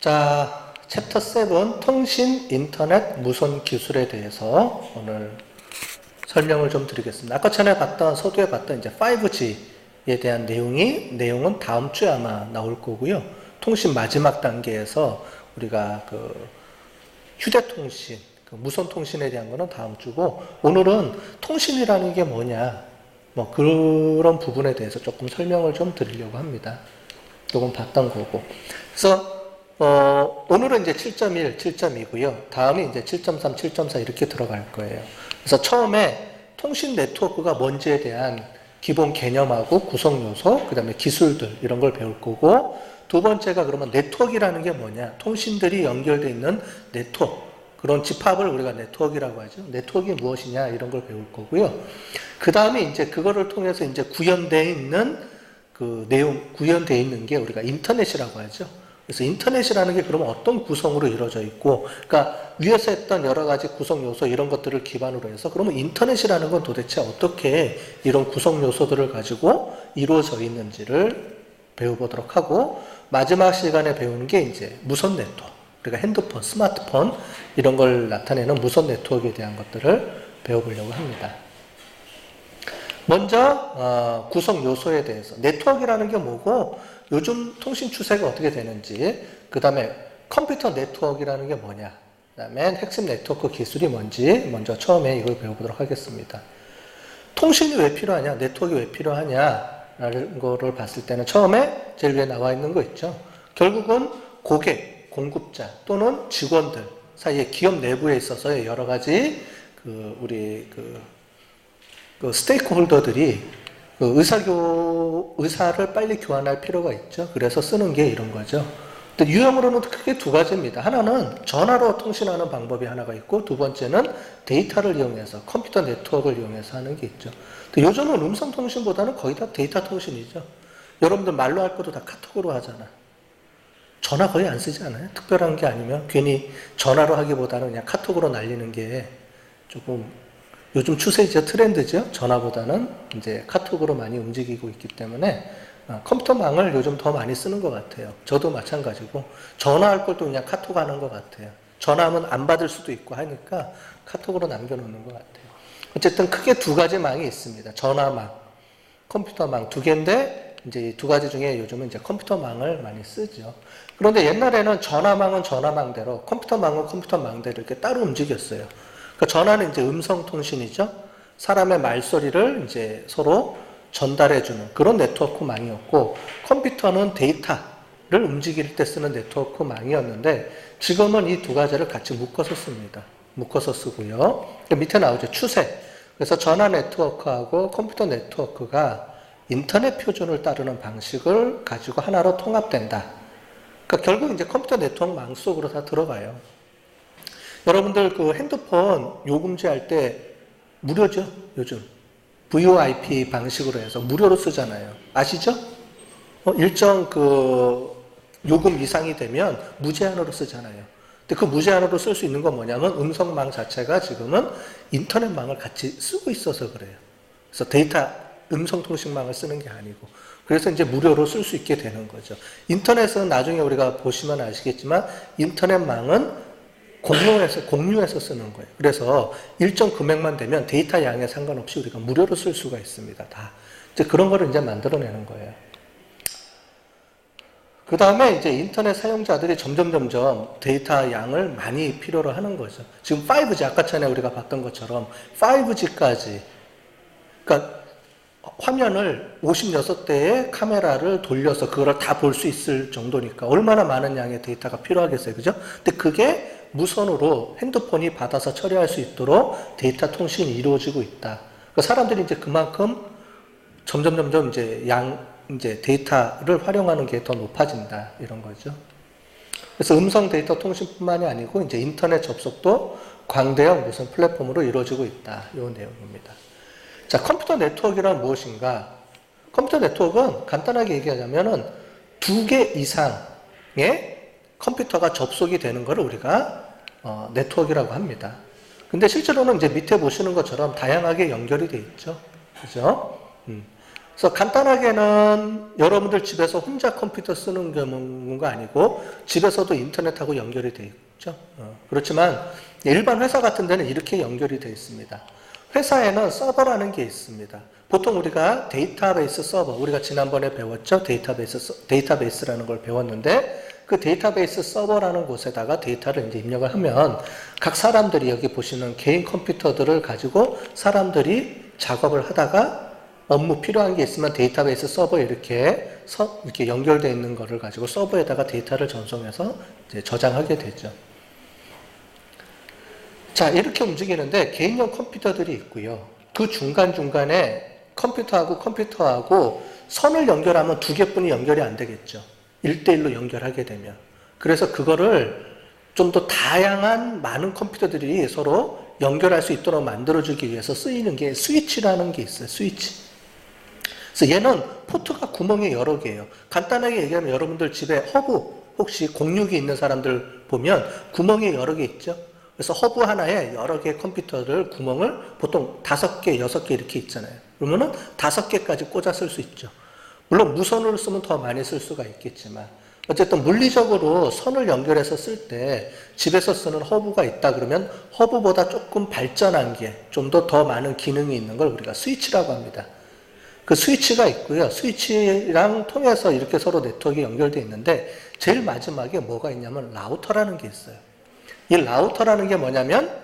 자, 챕터 7 통신 인터넷 무선 기술에 대해서 오늘 설명을 좀 드리겠습니다. 아까 전에 봤던 서두에 봤던 이제 5G에 대한 내용은 다음 주에 아마 나올 거고요. 통신 마지막 단계에서 우리가 휴대통신, 무선 통신에 대한 거는 다음 주고, 오늘은 통신이라는 게 뭐냐, 뭐 그런 부분에 대해서 조금 설명을 좀 드리려고 합니다. 조금 봤던 거고. 그래서 오늘은 이제 7.1, 7.2고요. 다음이 이제 7.3, 7.4 이렇게 들어갈 거예요. 그래서 처음에 통신 네트워크가 뭔지에 대한 기본 개념하고 구성 요소, 그 다음에 기술들 이런 걸 배울 거고, 두 번째가 그러면 네트워크라는 게 뭐냐, 통신들이 연결되어 있는 네트워크, 그런 집합을 우리가 네트워크라고 하죠. 네트워크가 무엇이냐 이런 걸 배울 거고요. 그 다음에 이제 그거를 통해서 이제 구현되어 있는 그 내용, 구현되어 있는 게 우리가 인터넷이라고 하죠. 그래서 인터넷이라는 게 그러면 어떤 구성으로 이루어져 있고, 그러니까 위에서 했던 여러 가지 구성 요소 이런 것들을 기반으로 해서 그러면 인터넷이라는 건 도대체 어떻게 이런 구성 요소들을 가지고 이루어져 있는지를 배워보도록 하고, 마지막 시간에 배우는 게 이제 무선 네트워크, 그러니까 핸드폰, 스마트폰 이런 걸 나타내는 무선 네트워크에 대한 것들을 배워보려고 합니다. 먼저 구성 요소에 대해서, 네트워크라는 게 뭐고 요즘 통신 추세가 어떻게 되는지, 그 다음에 컴퓨터 네트워크라는 게 뭐냐, 그 다음에 핵심 네트워크 기술이 뭔지 먼저 처음에 이걸 배워보도록 하겠습니다. 통신이 왜 필요하냐, 네트워크가 왜 필요하냐라는 거를 봤을 때는 처음에 제일 위에 나와 있는 거 있죠. 결국은 고객, 공급자 또는 직원들 사이에 기업 내부에 있어서의 여러 가지 스테이크 홀더들이 의사를 빨리 교환할 필요가 있죠. 그래서 쓰는 게 이런 거죠. 근데 유형으로는 크게 두 가지입니다. 하나는 전화로 통신하는 방법이 하나가 있고, 두 번째는 데이터를 이용해서, 컴퓨터 네트워크를 이용해서 하는 게 있죠. 근데 요즘은 음성 통신보다는 거의 다 데이터 통신이죠. 여러분들 말로 할 것도 다 카톡으로 하잖아. 전화 거의 안 쓰지 않아요? 특별한 게 아니면 괜히 전화로 하기보다는 그냥 카톡으로 날리는 게 조금 요즘 추세죠, 트렌드죠. 전화보다는 이제 카톡으로 많이 움직이고 있기 때문에 컴퓨터망을 요즘 더 많이 쓰는 것 같아요. 저도 마찬가지고 전화할 걸 또 그냥 카톡 하는 것 같아요. 전화하면 안 받을 수도 있고 하니까 카톡으로 남겨놓는 것 같아요. 어쨌든 크게 두 가지 망이 있습니다. 전화망, 컴퓨터망 두 개인데 이제 이 두 가지 중에 요즘은 이제 컴퓨터망을 많이 쓰죠. 그런데 옛날에는 전화망은 전화망대로, 컴퓨터망은 컴퓨터망대로 이렇게 따로 움직였어요. 그러니까 전화는 이제 음성 통신이죠. 사람의 말소리를 이제 서로 전달해주는 그런 네트워크망이었고, 컴퓨터는 데이터를 움직일 때 쓰는 네트워크망이었는데, 지금은 이 두 가지를 같이 묶어서 씁니다. 묶어서 쓰고요. 밑에 나오죠, 추세. 그래서 전화 네트워크하고 컴퓨터 네트워크가 인터넷 표준을 따르는 방식을 가지고 하나로 통합된다. 그러니까 결국 이제 컴퓨터 네트워크망 속으로 다 들어가요. 여러분들 그 핸드폰 요금제 할 때 무료죠, 요즘. VoIP 방식으로 해서 무료로 쓰잖아요. 아시죠? 일정 요금 이상이 되면 무제한으로 쓰잖아요. 근데 그 무제한으로 쓸 수 있는 건 뭐냐면 음성망 자체가 지금은 인터넷망을 같이 쓰고 있어서 그래요. 그래서 데이터 음성통신망을 쓰는 게 아니고, 그래서 이제 무료로 쓸 수 있게 되는 거죠. 인터넷은 나중에 우리가 보시면 아시겠지만 인터넷망은 공유해서 쓰는 거예요. 그래서 일정 금액만 되면 데이터 양에 상관없이 우리가 무료로 쓸 수가 있습니다. 다. 이제 그런 거를 이제 만들어내는 거예요. 그 다음에 이제 인터넷 사용자들이 점점 데이터 양을 많이 필요로 하는 거죠. 지금 5G, 아까 전에 우리가 봤던 것처럼 5G까지, 그러니까 화면을 56대의 카메라를 돌려서 그걸 다 볼 수 있을 정도니까 얼마나 많은 양의 데이터가 필요하겠어요. 그죠? 근데 그게 무선으로 핸드폰이 받아서 처리할 수 있도록 데이터 통신이 이루어지고 있다. 그러니까 사람들이 이제 그만큼 점점 이제 데이터를 활용하는 게 더 높아진다. 이런 거죠. 그래서 음성 데이터 통신뿐만이 아니고 이제 인터넷 접속도 광대형 무선 플랫폼으로 이루어지고 있다. 이 내용입니다. 자, 컴퓨터 네트워크란 무엇인가? 컴퓨터 네트워크는 간단하게 얘기하자면은 2개 이상의 컴퓨터가 접속이 되는 것을 우리가 네트워크라고 합니다. 근데 실제로는 이제 밑에 보시는 것처럼 다양하게 연결이 돼 있죠. 그죠? 그래서 간단하게는 여러분들 집에서 혼자 컴퓨터 쓰는 경우가 아니고 집에서도 인터넷하고 연결이 되어 있죠. 그렇지만 일반 회사 같은 데는 이렇게 연결이 되어 있습니다. 회사에는 서버라는 게 있습니다. 보통 우리가 데이터베이스 서버, 우리가 지난번에 배웠죠. 데이터베이스라는 걸 배웠는데 그 데이터베이스 서버라는 곳에다가 데이터를 이제 입력을 하면 각 사람들이 여기 보시는 개인 컴퓨터들을 가지고 사람들이 작업을 하다가 업무 필요한 게 있으면 데이터베이스 서버에 이렇게 연결되어 있는 거를 가지고 서버에다가 데이터를 전송해서 이제 저장하게 되죠. 자, 이렇게 움직이는데 개인용 컴퓨터들이 있고요. 그 중간중간에 컴퓨터하고 선을 연결하면 두 개뿐이 연결이 안 되겠죠. 1대1로 연결하게 되면. 그래서 그거를 좀 더 다양한 많은 컴퓨터들이 서로 연결할 수 있도록 만들어주기 위해서 쓰이는 게 스위치라는 게 있어요. 스위치. 그래서 얘는 포트가 구멍이 여러 개예요. 간단하게 얘기하면 여러분들 집에 허브 혹시 공육이 있는 사람들 보면 구멍이 여러 개 있죠. 그래서 허브 하나에 여러 개의 컴퓨터를 구멍을 보통 5개, 6개 이렇게 있잖아요. 그러면은 5개까지 꽂아 쓸 수 있죠. 물론 무선으로 쓰면 더 많이 쓸 수가 있겠지만 어쨌든 물리적으로 선을 연결해서 쓸 때 집에서 쓰는 허브가 있다 그러면 허브보다 조금 발전한 게 좀 더 많은 기능이 있는 걸 우리가 스위치라고 합니다. 그 스위치가 있고요. 스위치랑 통해서 이렇게 서로 네트워크가 연결되어 있는데 제일 마지막에 뭐가 있냐면 라우터라는 게 있어요. 이 라우터라는 게 뭐냐면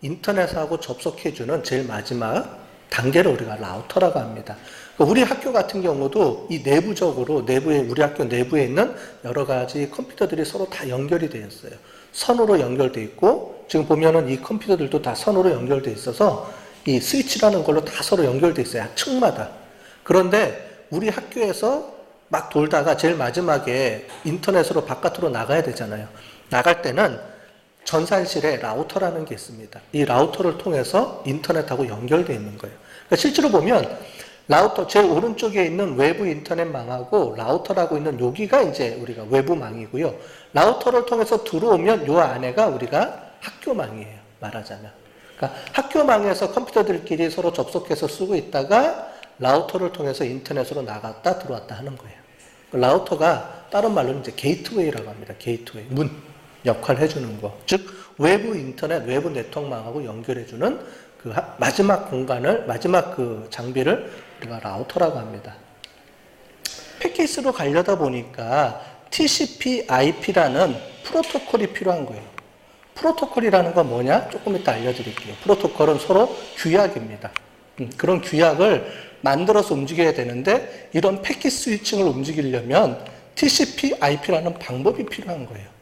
인터넷하고 접속해주는 제일 마지막 단계를 우리가 라우터라고 합니다. 우리 학교 같은 경우도 이 내부적으로 우리 학교 내부에 있는 여러 가지 컴퓨터들이 서로 다 연결이 되어 있어요. 선으로 연결되어 있고 지금 보면은 이 컴퓨터들도 다 선으로 연결되어 있어서 이 스위치라는 걸로 다 서로 연결되어 있어요. 층마다. 그런데 우리 학교에서 막 돌다가 제일 마지막에 인터넷으로 바깥으로 나가야 되잖아요. 나갈 때는 전산실에 라우터라는 게 있습니다. 이 라우터를 통해서 인터넷하고 연결되어 있는 거예요. 그러니까 실제로 보면 라우터 제일 오른쪽에 있는 외부 인터넷망하고 라우터라고 있는 여기가 이제 우리가 외부망이고요. 라우터를 통해서 들어오면 요 안에가 우리가 학교망이에요. 말하자면. 그러니까 학교망에서 컴퓨터들끼리 서로 접속해서 쓰고 있다가 라우터를 통해서 인터넷으로 나갔다 들어왔다 하는 거예요. 라우터가 다른 말로는 이제 게이트웨이라고 합니다. 게이트웨이. 문 역할을 해주는 거. 즉 외부 인터넷, 외부 네트워크망하고 연결해주는 그 마지막 공간을, 마지막 그 장비를 우리가 라우터라고 합니다. 패킷으로 가려다 보니까 TCP/IP라는 프로토콜이 필요한 거예요. 프로토콜이라는 건 뭐냐? 조금 이따 알려드릴게요. 프로토콜은 서로 규약입니다. 그런 규약을 만들어서 움직여야 되는데 이런 패킷 스위칭을 움직이려면 TCP/IP라는 방법이 필요한 거예요.